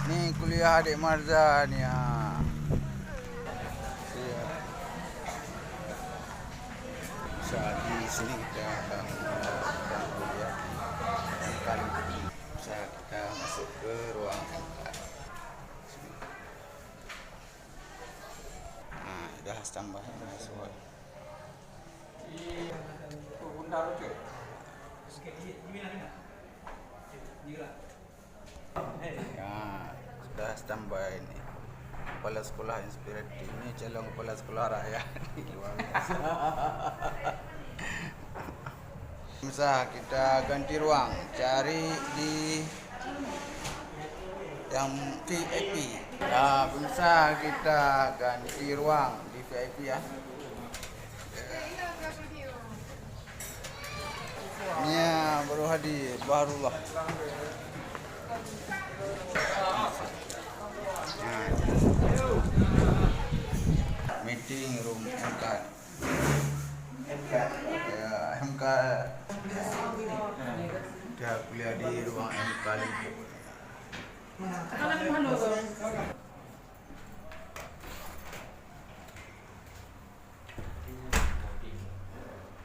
Ni kuliah adik Marza ni. Di sini kita akan kuliah kali ini. Kita masuk ke ruang MK. Dah tambah sesuai. Sudah standby ini. Kepala sekolah inspiratif ini calon kepala sekolah rakyat. Luar biasa. Misal kita ganti ruang, cari di yang VIP. Ya, bisa kita ganti ruang di VIP ya. Ini ya, baru hadir, barulah. Meeting room MK. Ya, MK. Dia kuliah di ruang MK.